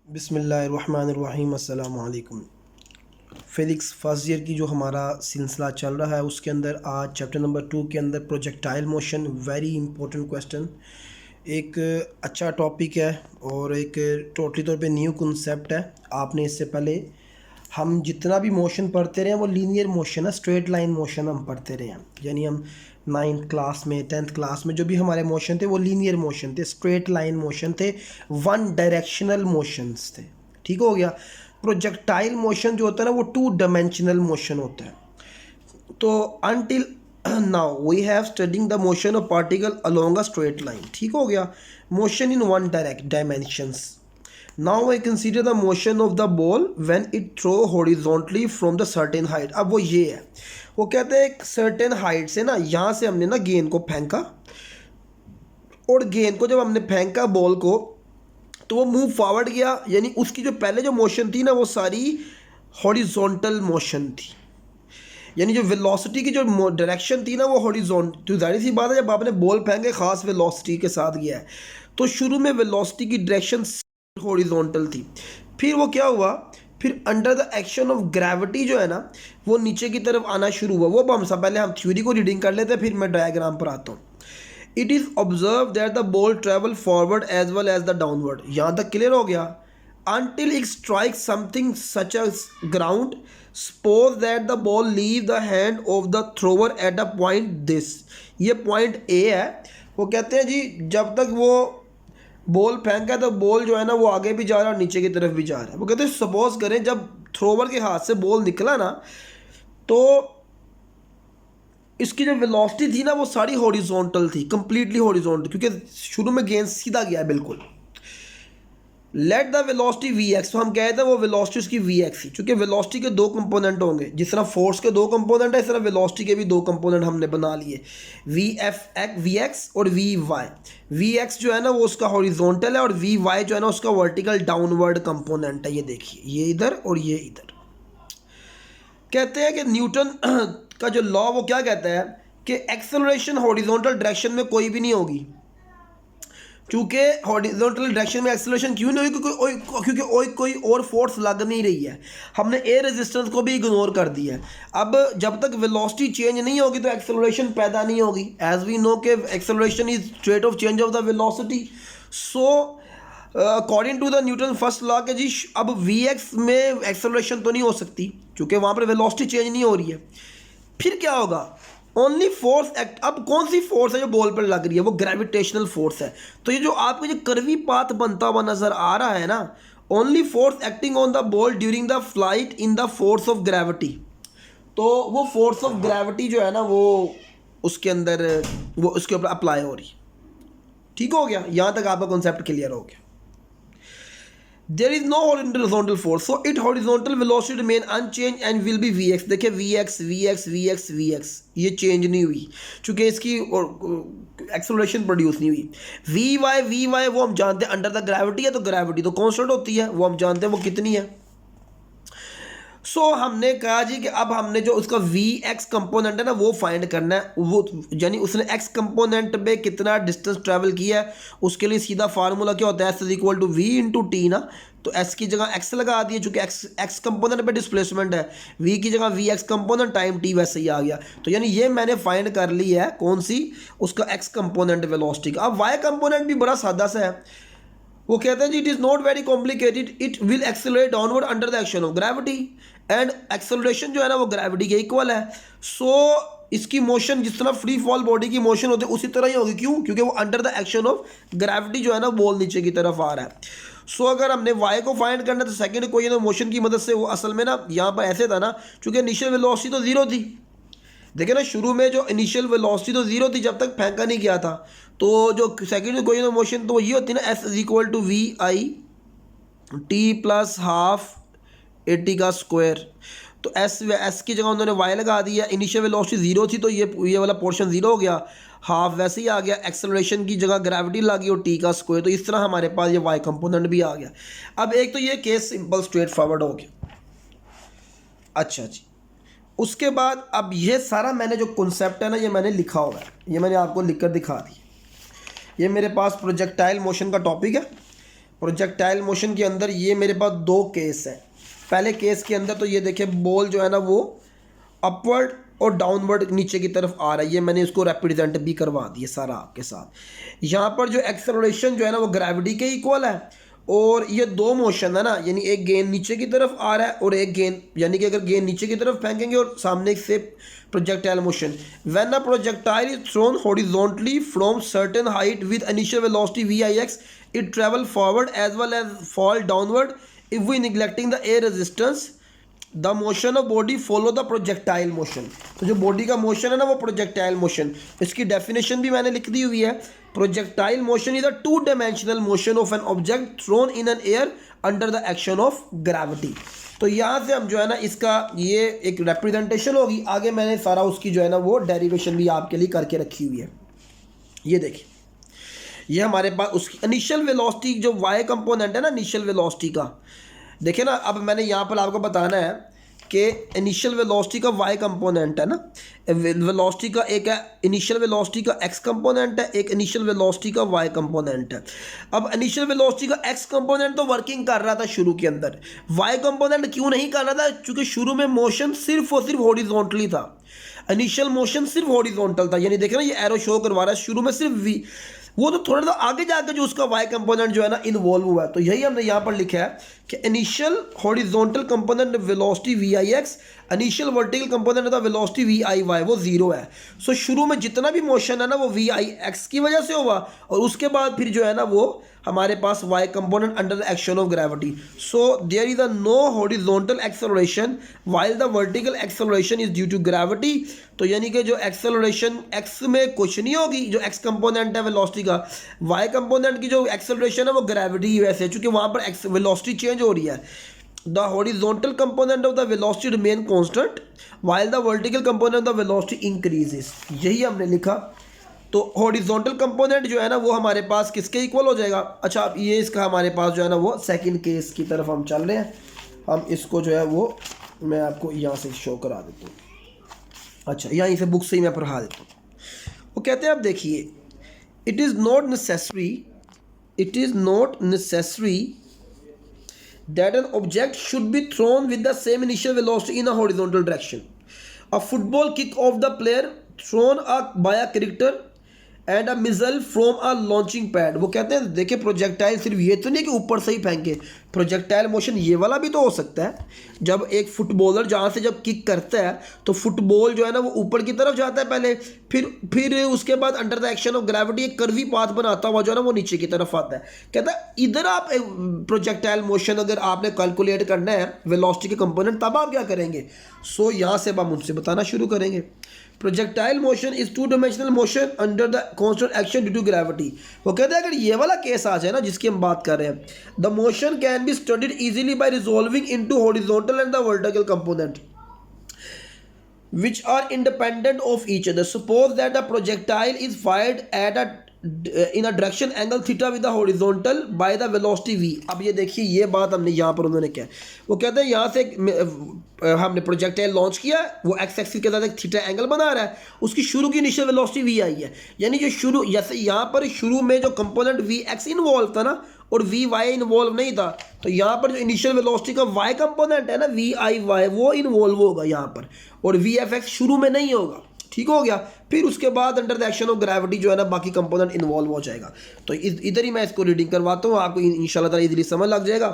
बिस्मिल्लाहिर्रहमानिर्रहीम अस्सलाम वालेकुम। फिज़िक्स फर्स्ट ईयर की जो हमारा सिलसिला चल रहा है उसके अंदर आज चैप्टर नंबर 2 के अंदर projectile motion, very important question. एक अच्छा टॉपिक है और एक टोटली तौर पे न्यू कॉन्सेप्ट है। आपने इससे पहले हम जितना भी मोशन पढ़ते रहे हैं वो लीनियर मोशन है, स्ट्रेट लाइन मोशन हम पढ़ते रहे हैं। यानी हम 9th क्लास में 10th क्लास में जो भी हमारे मोशन थे वो लीनियर मोशन थे, स्ट्रेट लाइन मोशन थे, वन डायरेक्शनल मोशंस थे। ठीक हो गया। प्रोजेक्टाइल मोशन जो होता है ना वो 2 डायमेंशनल मोशन होता है। तो until now we have studying the motion of particle along a straight line. ठीक हो गया। Motion in one direct dimensions. Now I consider the motion of the ball when it throw horizontally from the certain height. अब वो ये है, वो कहते हैं एक सर्टेन हाइट से ना, यहाँ से हमने ना गेंद को फेंका और गेंद को जब हमने फेंका बॉल को तो वो मूव फॉरवर्ड गया। यानी उसकी जो पहले जो मोशन थी ना वो सारी हॉरिजॉन्टल मोशन थी। यानी जो वेलोसिटी की जो डायरेक्शन थी ना वो हॉरिजॉन्टल। तो जाहिर सी बात है जब आपने बॉल फेंके खास वेलोसिटी के साथ गया है तो शुरू में वेलोसिटी की डायरेक्शन हॉरिजॉन्टल थी। फिर वो क्या हुआ, फिर under the action of gravity जो है ना वो नीचे की तरफ आना शुरू हुआ। वो हम सब पहले हम थ्योरी को रीडिंग कर लेते हैं फिर मैं डायग्राम पर आता हूँ। It is observe that the ball travel forward as well as the downward. यहाँ तक क्लियर हो गया। until it strikes something such as ground, suppose that the ball leave the hand of the thrower at a point this। ये point A है। वो कहते हैं जी जब तक वो बॉल फेंका है तो बॉल जो है ना वो आगे भी जा रहा है और नीचे की तरफ भी जा रहा है। वो कहते हैं सपोज करें जब थ्रोवर के हाथ से बॉल निकला ना तो इसकी जो वेलोसिटी थी ना वो सारी हॉरिजॉन्टल थी, कंप्लीटली हॉरिजॉन्टल, क्योंकि शुरू में गेंद सीधा गया है बिल्कुल। Let the velocity V X, तो हम कहते हैं वो वेलोसिटी उसकी वी एक्स थी। चूँकि वेलोसिटी के 2 कंपोनेंट होंगे, जिस तरह फोर्स के 2 कंपोनेंट है इस तरह वेलोसिटी के भी 2 कंपोनेंट हमने बना लिए, वी एक्स और वी वाई। वी एक्स जो है ना वो उसका हॉरिजॉन्टल है और वी वाई जो है ना उसका वर्टिकल डाउनवर्ड कंपोनेंट है। ये देखिए, ये इधर और ये इधर। कहते हैं कि न्यूटन का जो लॉ वो क्या कहता है कि एक्सेलरेशन हॉरिजॉन्टल डायरेक्शन में कोई भी नहीं होगी। चूँकि हॉरिजॉन्टल डायरेक्शन में एक्सेलरेशन क्यों नहीं होगी, क्योंकि कोई और फोर्स लग नहीं रही है। हमने एयर रेजिस्टेंस को भी इग्नोर कर दिया है। अब जब तक वेलोसिटी चेंज नहीं होगी तो एक्सेलरेशन पैदा नहीं होगी। एज वी नो कि acceleration is rate of change of the velocity. So according to the Newton first law के जी अब वी एक्स में एक्सेलरेशन तो नहीं हो सकती क्योंकि वहाँ पर वेलोसिटी चेंज नहीं हो रही है। फिर क्या होगा, ओनली फोर्स एक्ट। अब कौन सी फोर्स है जो बॉल पर लग रही है, वो ग्रेविटेशनल फोर्स है। तो ये जो आपको जो कर्वी पाथ बनता हुआ नजर आ रहा है ना, only force acting on the ball during the flight in the force of gravity. तो वो फोर्स ऑफ ग्रेविटी जो है ना वो उसके अंदर वो उसके ऊपर अप्लाई हो रही। ठीक हो गया, यहाँ तक आपका कॉन्सेप्ट क्लियर हो गया। There is no horizontal force, so its horizontal velocity remain unchanged and will be vx। देखिए vx ये चेंज नहीं हुई क्योंकि इसकी एक्सेलरेशन प्रोड्यूस नहीं हुई। vy वो हम जानते हैं अंडर द ग्रेविटी है, तो ग्रेविटी तो कांस्टेंट होती है, वो हम जानते हैं वो कितनी है। सो हमने कहा जी कि अब हमने जो उसका वी एक्स कंपोनेंट है ना वो फाइंड करना है। वो यानी उसने एक्स कंपोनेंट पे कितना डिस्टेंस ट्रैवल किया है उसके लिए सीधा फार्मूला क्या होता है, S is equal to V into T ना। तो एस की जगह एक्स लगा दिए चूँकि एक्स कंपोनेंट पे डिस्प्लेसमेंट है, वी की जगह V X component time T वैसे ही आ गया। तो यानी ये मैंने फाइंड कर ली है कौन सी, उसका एक्स कंपोनेंट वेलोसिटी का। अब वाई कंपोनेंट भी बड़ा सादा सा है। वो कहते हैं जी it is not very complicated, it will accelerate downward under the action of gravity and acceleration जो है ना वो ग्रेविटी के इक्वल है। सो इसकी मोशन जिस तरह फ्री फॉल बॉडी की मोशन होती है उसी तरह ही होगी। क्यों? क्योंकि वो under the action of gravity जो है ना बॉल नीचे की तरफ आ रहा है। सो अगर हमने वाई को फाइंड करना है तो सेकेंड इक्वेशन ऑफ मोशन की मदद से, वो असल में ना यहाँ पर ऐसे था ना, चूँकि इनिशियल वेलोसिटी तो जीरो थी। देखिए ना शुरू में जो इनिशियल वेलोसिटी तो जीरो थी जब तक फेंका नहीं गया था। तो जो सेकेंड इक्वेशन ऑफ मोशन तो ये होती है ना, S is equal to V I T plus half A T का स्क्वायर। तो एस की जगह उन्होंने वाई लगा दिया। इनिशियल वेलोसिटी जीरो थी तो ये वाला पोर्शन जीरो हो गया, हाफ वैसे ही आ गया। एक्सेलरेशन की जगह ग्रेविटी लगी और टी का स्क्वायर। तो इस तरह हमारे पास ये वाई कंपोनेंट भी आ गया। अब एक तो ये केस सिंपल स्ट्रेट फॉरवर्ड हो गया। अच्छा जी, उसके बाद अब ये सारा मैंने जो कॉन्सेप्ट है ना ये मैंने लिखा हुआ है, ये मैंने आपको लिख कर दिखा दिया। ये मेरे पास प्रोजेक्टाइल मोशन का टॉपिक है। प्रोजेक्टाइल मोशन के अंदर ये मेरे पास दो केस है। पहले केस के अंदर तो ये देखिए बॉल जो है ना वो अपवर्ड और डाउनवर्ड नीचे की तरफ आ रहा है, ये मैंने इसको रिप्रेजेंट भी करवा दिया सारा आपके साथ। यहाँ पर जो एक्सेलरेशन जो है ना वो ग्रेविटी के इक्वल है, और ये दो मोशन है ना, यानी एक गेंद नीचे की तरफ आ रहा है और एक गेंद, यानी कि अगर गेंद नीचे की तरफ फेंकेंगे और सामने से projectile motion, when a projectile is throne horizontally from certain height with initial velocity Vix, it travel forward as well as fall downward. If we neglecting the air resistance, the motion of body follow the projectile motion. तो जो body का motion है ना वो projectile motion, इसकी definition भी मैंने लिख दी हुई है। Projectile motion is a two dimensional motion of an object thrown in an air under the action of gravity. तो यहाँ से हम जो है ना इसका ये एक रिप्रेजेंटेशन होगी, आगे मैंने सारा उसकी जो है ना वो डेरिवेशन भी आपके लिए करके रखी हुई है। ये देखिए ये हमारे पास उसकी इनिशियल वेलोसिटी जो वाई कंपोनेंट है ना इनिशियल वेलोसिटी का, देखिए ना, अब मैंने यहाँ पर आपको बताना है कि इनिशियल वेलोसिटी का वाई कंपोनेंट है ना, वेलोसिटी का एक है इनिशियल वेलोसिटी का एक्स कंपोनेंट है, एक इनिशियल वेलोसिटी का वाई कंपोनेंट है। अब इनिशियल वेलोसिटी का एक्स कंपोनेंट तो वर्किंग कर रहा था शुरू के अंदर, वाई कंपोनेंट क्यों नहीं कर रहा था, क्योंकि शुरू में मोशन सिर्फ और सिर्फ हॉरिजॉन्टली था, इनिशियल मोशन सिर्फ हॉरिजॉन्टल था। यानी देखे ना ये एरो शो करवा रहा है शुरू में सिर्फ वी, वो तो थोड़ा सा आगे जाकर जो उसका वाई कंपोनेंट जो है ना इन्वॉल्व हुआ है। तो यही हमने यहाँ पर लिखा है कि initial horizontal component velocity Vix, initial vertical component था वेलोसिटी Viy, वो जीरो है। सो शुरू में जितना भी मोशन है ना वो Vix की वजह से हुआ, और उसके बाद फिर जो है ना वो हमारे पास Y component under the action of gravity. So there is a no horizontal acceleration while the vertical acceleration is due to gravity. तो यानी कि जो एक्सेलरेशन एक्स में कुछ नहीं होगी, जो एक्स कंपोनेंट है वेलोसिटी का, वाई कंपोनेंट की जो एक्सेलरेशन है वो ग्रेविटी ही वैसे, चूंकि वहाँ पर वेलोसिटी चेंज हो रही है। The horizontal component of the velocity remain constant while the vertical component of the velocity increases. यही हमने लिखा। तो हॉरिजॉन्टल कंपोनेंट जो है ना वो हमारे पास किसके इक्वल हो जाएगा। अच्छा अब ये इसका हमारे पास जो है ना वो सेकंड केस की तरफ हम चल रहे हैं, हम इसको जो है वो मैं आपको यहाँ से शो करा देता हूँ। अच्छा यहीं से बुक से ही मैं पढ़ा देता हूँ। वो कहते हैं अब देखिए, it is not necessary that an object should be thrown with the same initial velocity in a horizontal direction. A football kick of the player thrown by a cricketer and a missile from a launching pad. वो कहते हैं देखिए projectile सिर्फ ये तो नहीं कि ऊपर से ही फेंके, प्रोजेक्टाइल मोशन ये वाला भी तो हो सकता है। जब एक फुटबॉलर जहाँ से जब किक करता है तो फुटबॉल जो है ना वो ऊपर की तरफ जाता है पहले, फिर उसके बाद under the action of gravity एक कर्वी पाथ बनाता हुआ जो है ना वो नीचे की तरफ आता है। कहता है इधर आप प्रोजेक्टाइल मोशन अगर आपने कैलकुलेट करना है वेलोसिटी के कंपोनेंट, तब आप क्या करेंगे। सो यहाँ से हम उनसे बताना शुरू करेंगे। Projectile motion is two dimensional motion under the constant action due to gravity. वो कहते हैं अगर ये वाला केस आ जाए ना जिसकी हम बात कर रहे हैं, the motion can be studied easily by resolving into horizontal and the vertical component which are independent of each other. Suppose that a projectile is fired at in a direction angle theta with the horizontal by the velocity v. अब ये देखिए ये बात हमने यहाँ पर उन्होंने क्या, वो कहते हैं यहाँ से हमने प्रोजेक्टाइल लॉन्च किया, वो एक्स एक्सिस के साथ एक थीटा एंगल बना रहा है, उसकी शुरू की इनिशियल वेलोसिटी v आई है। यानी जो शुरू जैसे यहाँ पर शुरू में जो कंपोनेंट Vx इन्वॉल्व था ना और Vy इन्वॉल्व नहीं था, तो यहाँ पर जो इनिशियल वेलोसिटी का y कंपोनेंट है ना Viy वो इन्वॉल्व होगा यहाँ पर, और Vfx शुरू में नहीं होगा। ठीक हो गया। फिर उसके बाद under the action of gravity जो है ना बाकी कंपोनेंट इन्वॉल्व हो जाएगा। तो इधर ही मैं इसको रीडिंग करवाता हूँ, आपको इंशाल्लाह ताला इजीली समझ लग जाएगा।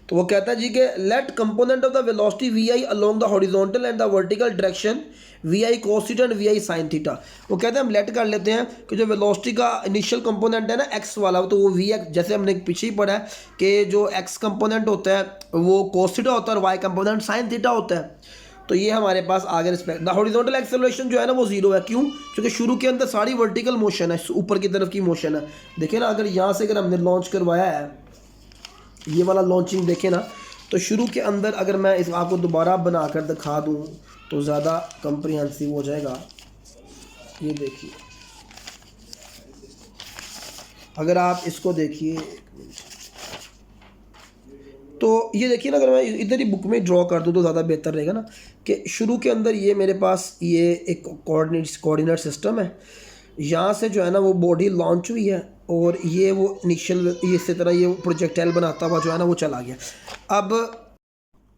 तो वो कहता है जी कि let component of the velocity Vi along the horizontal and the vertical direction Vi cos theta and Vi sin theta. वो कहते हैं हम लेट कर लेते हैं कि जो वेलोसिटी का इनिशियल कंपोनेंट है ना x वाला, तो वो Vx, जैसे हमने पीछे ही पढ़ा है कि जो x कंपोनेंट होता है वो cos थीटा होता है और y कंपोनेंट sin थीटा होता है। तो ये हमारे पास आगे रिस्पेक्ट द हॉरिजॉन्टल एक्सेलरेशन जो है ना वो जीरो है। क्यों? क्योंकि शुरू के अंदर सारी वर्टिकल मोशन है, ऊपर की तरफ की मोशन है। देखिए ना अगर यहाँ से अगर हमने लॉन्च करवाया है ये वाला लॉन्चिंग देखे ना, तो शुरू के अंदर अगर मैं इस आपको दोबारा बनाकर दिखा दूँ तो ज़्यादा कंप्रिहेंसिव हो जाएगा। ये देखिए अगर आप इसको देखिए तो ये देखिए ना, अगर मैं इधर ही बुक में ड्रॉ कर दूँ तो ज़्यादा बेहतर रहेगा ना, कि शुरू के अंदर ये मेरे पास ये एक कोऑर्डिनेट सिस्टम है। यहाँ से जो है ना वो बॉडी लॉन्च हुई है और ये वो इनिशियल इसी तरह ये प्रोजेक्टाइल बनाता हुआ जो है ना वो चला गया। अब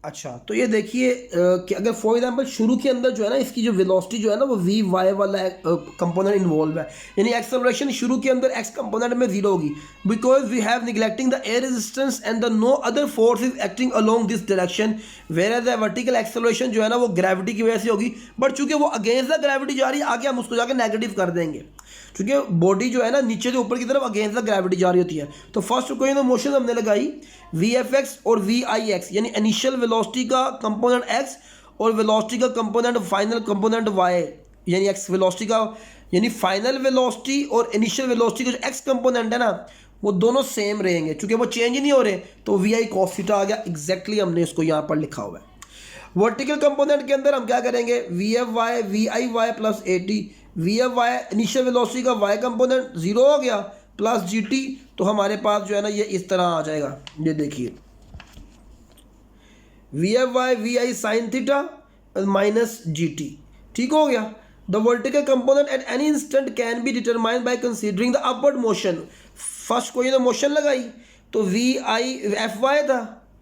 अच्छा तो ये देखिए कि अगर फॉर एग्जांपल शुरू के अंदर जो है ना इसकी जो वेलोसिटी जो है ना वो वी वाई वाला कंपोनेंट इन्वॉल्व है, यानी एक्सेलरेशन शुरू के अंदर एक्स कंपोनेंट में जीरो होगी because we have neglecting the air resistance and the no other force is acting along this direction, whereas the vertical acceleration जो है ना वो ग्रेविटी की वजह से होगी, बट चूंकि वो अगेंस्ट द ग्रेविटी जा रही है आगे हम उसको जाकर नेगेटिव कर देंगे क्योंकि बॉडी जो है ना नीचे से ऊपर की तरफ अगेंस्ट द ग्रेविटी जा रही होती है। तो फर्स्ट कोई ना मोशन हमने लगाई वी एफ एक्स और वी आई एक्स, यानी इनिशियल वेलोसिटी का कंपोनेंट एक्स और वेलोसिटी का कंपोनेंट फाइनल कंपोनेंट वाई, यानी एक्स वेलोसिटी का यानी फाइनल वेलोसिटी और इनिशियल वेलोसिटी का जो एक्स कंपोनेंट है ना वो दोनों सेम रहेंगे क्योंकि वो चेंज नहीं हो रहे, तो वी आई कॉस थीटा आ गया। एग्जैक्टली हमने इसको यहाँ पर लिखा हुआ है। वर्टिकल कंपोनेंट के अंदर हम क्या करेंगे V F Y V I Y plus A T, V F Y initial velocity का वाई कंपोनेंट जीरो हो गया प्लस जी टी, तो हमारे पास जो है ना ये इस तरह आ जाएगा। ये देखिए V F Y V I sine theta minus G T, ठीक हो गया। The vertical component at any instant can be determined by considering the upward motion. First कोई ना मोशन लगाई तो वी आई एफ वाई था,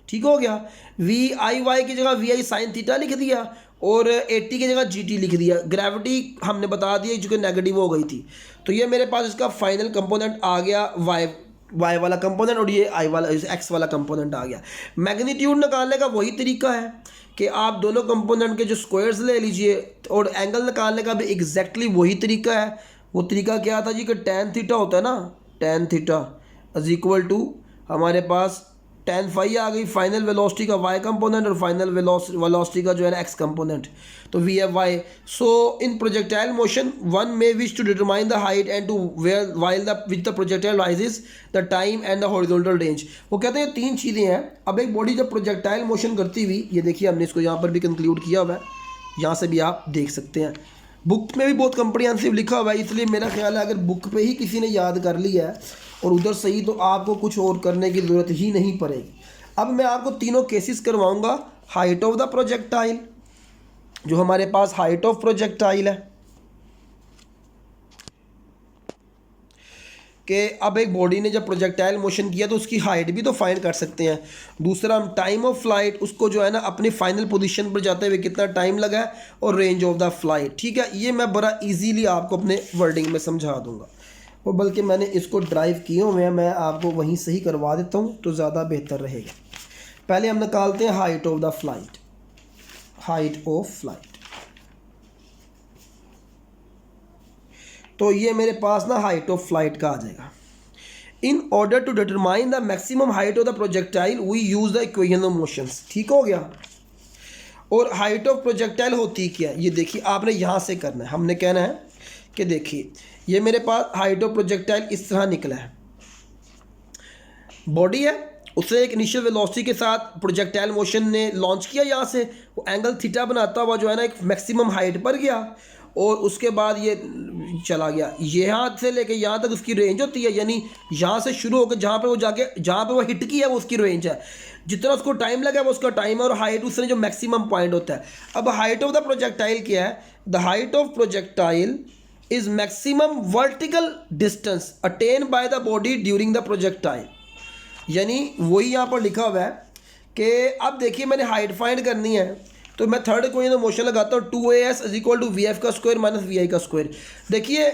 ठीक हो गया। वी आई वाई की जगह वी आई साइन थीटा लिख दिया और 80 की जगह जी टी लिख दिया। ग्रेविटी हमने बता दिया जो कि नेगेटिव हो गई थी, तो ये मेरे पास इसका फाइनल कंपोनेंट आ गया वाई वाला कंपोनेंट और ये आई वाला एक्स वाला कंपोनेंट आ गया। मैग्नीट्यूड निकालने का वही तरीका है कि आप दोनों कंपोनेंट के जो स्क्वायर्स ले लीजिए और एंगल निकालने का भी एग्जैक्टली वही तरीका है। वो तरीका क्या था जी कि टेन थीटा होता है ना, tan theta is equal to हमारे पास टेन फाई आ गई फाइनल वेलोसिटी का वाई कंपोनेंट और फाइनल वेलोसिटी का जो है ना एक्स कंपोनेंट, तो V F Y. So in projectile motion one may wish to determine the height and to where while the with the projectile rises the time and the horizontal range. वो कहते हैं तीन चीज़ें हैं। अब एक body जब प्रोजेक्टाइल मोशन करती हुई, ये देखिए हमने इसको यहाँ पर भी कंक्लूड किया हुआ है, यहाँ से भी आप देख सकते हैं। बुक में भी बहुत कंप्रिहेंसिव लिखा हुआ है, इसलिए मेरा ख्याल है अगर बुक पे ही किसी ने याद कर लिया है और उधर सही तो आपको कुछ और करने की ज़रूरत ही नहीं पड़ेगी। अब मैं आपको तीनों केसेस करवाऊंगा। हाइट ऑफ द प्रोजेक्टाइल, जो हमारे पास हाइट ऑफ प्रोजेक्टाइल है कि अब एक बॉडी ने जब प्रोजेक्टाइल मोशन किया तो उसकी हाइट भी तो फाइंड कर सकते हैं। दूसरा हम टाइम ऑफ फ्लाइट, उसको जो है ना अपनी फाइनल पोजीशन पर जाते हुए कितना टाइम लगा है, और रेंज ऑफ द फ्लाइट। ठीक है, ये मैं बड़ा इजीली आपको अपने वर्डिंग में समझा दूंगा, और बल्कि मैंने इसको ड्राइव किए हुए हैं, मैं आपको वहीं सही करवा देता हूँ तो ज़्यादा बेहतर रहेगा। पहले हम निकालते हैं height of the flight. Height of flight, तो ये मेरे पास ना हाइट ऑफ फ्लाइट का आ जाएगा। In order to determine the maximum height of the projectile we use the equation of motions. ठीक हो गया। और हाइट ऑफ प्रोजेक्टाइल होती क्या है, ये देखिए आपने यहाँ से करना है। हमने कहना है कि देखिए ये मेरे पास हाइट ऑफ प्रोजेक्टाइल इस तरह निकला है। बॉडी है, उससे एक इनिशियल वेलोसिटी के साथ प्रोजेक्टाइल मोशन ने लॉन्च किया, यहाँ से वो एंगल थीटा बनाता हुआ जो है ना एक मैक्सिमम हाइट पर गया, और उसके बाद ये चला गया। यहाँ से लेके यहाँ तक उसकी रेंज होती है, यानी यहाँ से शुरू होकर जहाँ पे वो जाके जहाँ पे वो हिट की है वो उसकी रेंज है। जितना उसको टाइम लगा वो उसका टाइम है, और हाइट उसने जो मैक्सिमम पॉइंट होता है। अब हाइट ऑफ द प्रोजेक्टाइल क्या है, the height of projectile is maximum vertical distance attain bye the body during the projectile. यानी वही यहाँ पर लिखा हुआ है कि अब देखिए मैंने हाइट फाइंड करनी है, तो मैं थर्ड इक्वेशन मोशन लगाता हूँ 2as is equal to V F का स्क्वायर माइनस वी आई का स्क्वायर। देखिए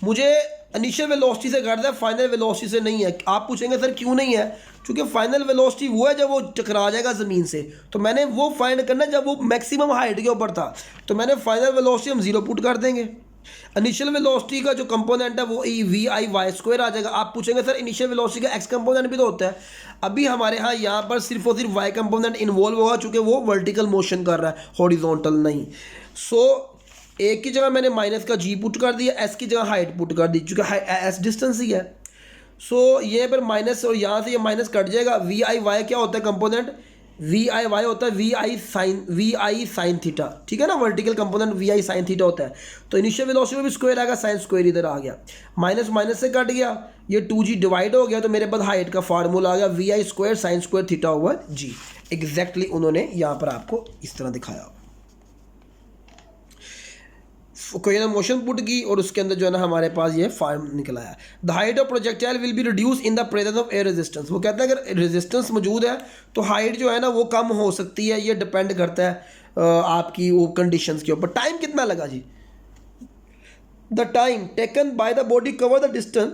मुझे इनिशियल वेलोसिटी से करना है, फाइनल वेलोसिटी से नहीं है। आप पूछेंगे सर क्यों नहीं है, क्योंकि फाइनल वेलोसिटी वो है जब वो टकरा जाएगा ज़मीन से, तो मैंने वो फाइंड करना है जब वो मैक्सिमम हाइट के ऊपर था, तो मैंने फाइनल वेलोसिटी हम जीरो पुट कर देंगे। इनिशियल वेलोसिटी का जो कंपोनेंट है वो वी आई वाई स्क्वायर आ जाएगा। आप पूछेंगे सर इनिशियल वेलोसिटी का एक्स कंपोनेंट भी तो होता है। अभी हमारे यहाँ पर सिर्फ और सिर्फ वाई कंपोनेंट इन्वॉल्व होगा, चूँकि वो वर्टिकल मोशन कर रहा है, हॉरिजॉन्टल नहीं। सो एक की जगह मैंने माइनस का जी पुट कर दिया, एस की जगह हाइट पुट कर दी, चूँकि एस डिस्टेंस ही है। सो ये पर माइनस और यहाँ से ये माइनस कट जाएगा। वी आई वाई क्या होता है कंपोनेंट, वी आई वाई होता है वी आई साइन थीटा। ठीक है ना, vertical component we I sine theta होता है। तो इनिशियल वेलोसिटी में भी स्क्वायर आएगा, साइन स्क्वायर इधर आ गया, माइनस माइनस से कट गया, ये 2g डिवाइड हो गया, तो मेरे पास हाइट का फार्मूला आ गया V I square sine square theta over G. Exactly उन्होंने यहाँ पर आपको इस तरह दिखाया। कोई ना मोशन पुट की और उसके अंदर जो है ना हमारे पास ये फार्म निकल आया। The height of projectile will be reduce in the presence of air resistance. वो कहता है अगर रेजिस्टेंस मौजूद है तो हाइट जो है ना वो कम हो सकती है। ये डिपेंड करता है आपकी वो कंडीशंस के ऊपर। टाइम कितना लगा जी? The time taken by the body cover the distance.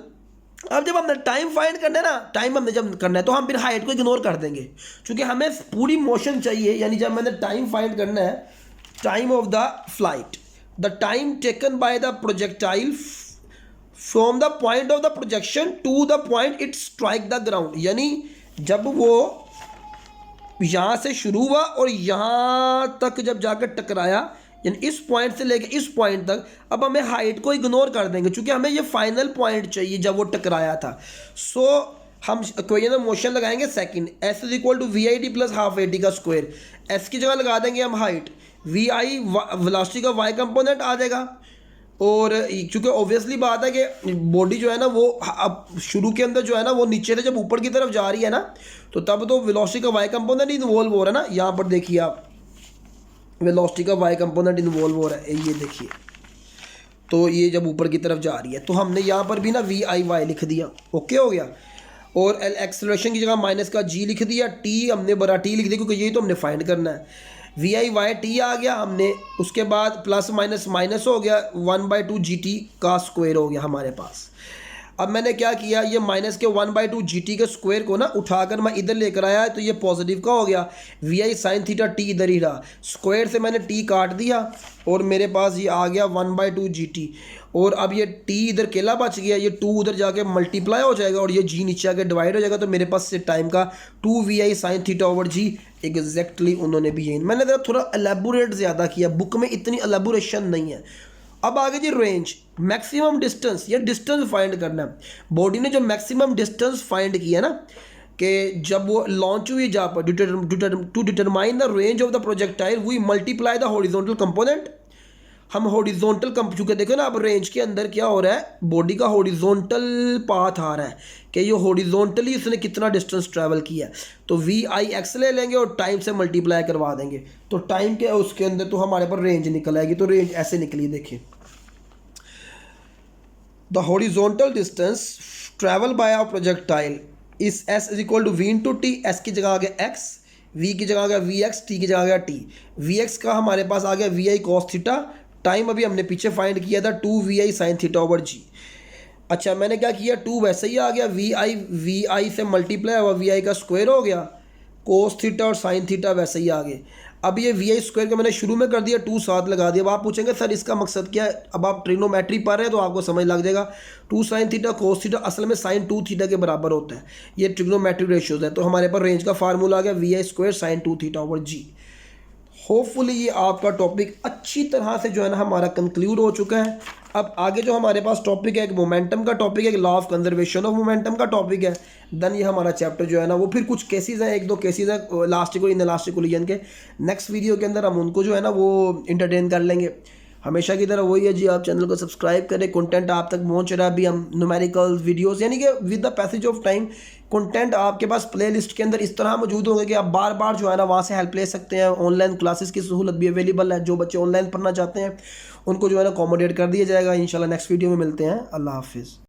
अब जब हमने टाइम फाइंड करना है ना, टाइम हमने जब करना है तो हम फिर हाइट को इग्नोर कर देंगे, क्योंकि हमें पूरी मोशन चाहिए। यानी जब मैंने टाइम फाइंड करना है, time of the flight, the time taken by the projectile from the point of the projection to the point it strike the ground. यानी जब वो यहाँ से शुरू हुआ और यहाँ तक जब जाकर टकराया, यानी इस पॉइंट से लेकर इस पॉइंट तक, अब हमें हाइट को इग्नोर कर देंगे क्योंकि हमें ये फाइनल पॉइंट चाहिए जब वो टकराया था। सो हम इक्वेशन ऑफ मोशन लगाएंगे second, S is equal to V I D plus half A D का स्क्वायर। एस की जगह लगा देंगे हम हाइट, वी आई वेलोसिटी का वाई कंपोनेंट आ जाएगा। और क्योंकि ऑब्वियसली बात है कि बॉडी जो है ना वो अब शुरू के अंदर जो है ना वो नीचे से जब ऊपर की तरफ जा रही है ना, तो तब तो वेलोसिटी का वाई कंपोनेंट इन्वॉल्व हो रहा है ना। यहाँ पर देखिए आप, वेलोसिटी का वाई कंपोनेंट इन्वॉल्व हो रहा है, ये देखिए। तो ये जब ऊपर की तरफ जा रही है तो हमने यहाँ पर भी ना वी आई वाई लिख दिया, ओके हो गया। और एक्सेलरेशन की जगह माइनस का जी लिख दिया, टी हमने बड़ा टी लिख दिया क्योंकि यही तो हमने फाइंड करना है। वी आई वाई टी आ गया हमने, उसके बाद प्लस माइनस माइनस हो गया, 1/2 जी टी का स्क्वायर हो गया हमारे पास। अब मैंने क्या किया, ये माइनस के 1/2 जी टी के स्क्वायर को ना उठाकर मैं इधर लेकर आया, तो ये पॉजिटिव का हो गया। V I sine theta T इधर ही रहा, स्क्वायर से मैंने टी काट दिया और मेरे पास ये आ गया 1/2 जी टी। और अब ये टी इधर केला बच गया, ये 2 उधर जाके मल्टीप्लाई हो जाएगा और ये जी नीचे आके डिवाइड हो जाएगा। तो मेरे पास से टाइम का 2 V I sine theta over G exactly उन्होंने भी यही। मैंने ज़रा थोड़ा एलेबोरेट ज़्यादा किया, बुक में इतनी एलेबोरेशन नहीं है। अब आगे जी रेंज, मैक्सिमम डिस्टेंस, ये डिस्टेंस फाइंड करना है। बॉडी ने जो मैक्सिमम डिस्टेंस फाइंड किया ना, कि जब वो लॉन्च हुई जहाँ पर, to determine the range of the projectile we multiply the horizontal component. हम हॉरिजॉन्टल क्योंकि देखो ना अब रेंज के अंदर क्या हो रहा है, बॉडी का हॉरिजॉन्टल पाथ आ रहा है कि ये हॉरिजॉन्टली उसने कितना डिस्टेंस ट्रैवल किया है। तो वी आई एक्स ले लेंगे और टाइम से मल्टीप्लाई करवा देंगे, तो टाइम के उसके अंदर तो हमारे पर रेंज निकल आएगी। तो रेंज ऐसे निकली, देखिए the horizontal distance travel by a projectile is S is equal to V into T. S की जगह आ गया एक्स, वी की जगह आ गया वी एक्स, टी की जगह आ गया टी। वी एक्स का हमारे पास आ गया V I cos theta, time अभी हमने पीछे फाइंड किया था 2 V I sine theta over G. अच्छा मैंने क्या किया, 2 वैसे ही आ गया, वी आई से मल्टीप्लाई हुआ, वी आई का स्क्वायर हो गया, कोस थीटा और साइन थीटा वैसे ही आ गए। अब ये वी आई स्क्वायर का मैंने शुरू में कर दिया, 2 साथ लगा दिया। अब आप पूछेंगे सर इसका मकसद क्या है, अब आप ट्रिग्नोमेट्री पढ़ रहे हैं तो आपको समझ लग जाएगा। 2 साइन थीटा कोस थीटा असल में साइन 2 थीटा के बराबर होता है, ये ट्रिग्नोमेट्री रेशियोज है। तो हमारे पास रेंज का फार्मूला आ गया V I square sine 2 theta over G. Hopefully ये आपका टॉपिक अच्छी तरह से जो है ना हमारा कंक्लूड हो चुका है। अब आगे जो हमारे पास टॉपिक है, एक मोमेंटम का टॉपिक है, एक law of conservation of momentum का टॉपिक है। देन ये हमारा चैप्टर जो है ना वो फिर कुछ केसेस हैं, 1-2 केसेस हैं लास्टिक और इनलास्टिक कोलिजन के। नेक्स्ट वीडियो के अंदर हम उनको जो है ना वो इंटरटेन कर लेंगे। हमेशा की तरह वही है जी, आप चैनल को सब्सक्राइब करें, कंटेंट आप तक पहुंच रहा है। अभी हम न्यूमेरिकल्स वीडियोस यानी कि with the passage of time content आपके पास प्लेलिस्ट के अंदर इस तरह मौजूद होंगे कि आप बार बार जो है ना वहाँ से हेल्प ले सकते हैं। ऑनलाइन क्लासेस की सहूलत भी अवेलेबल है, जो बच्चे ऑनलाइन पढ़ना चाहते हैं उनको जो है ना अकोमोडेट कर दिया जाएगा। इंशाल्लाह नेक्स्ट वीडियो में मिलते हैं। अल्लाह हाफिज़।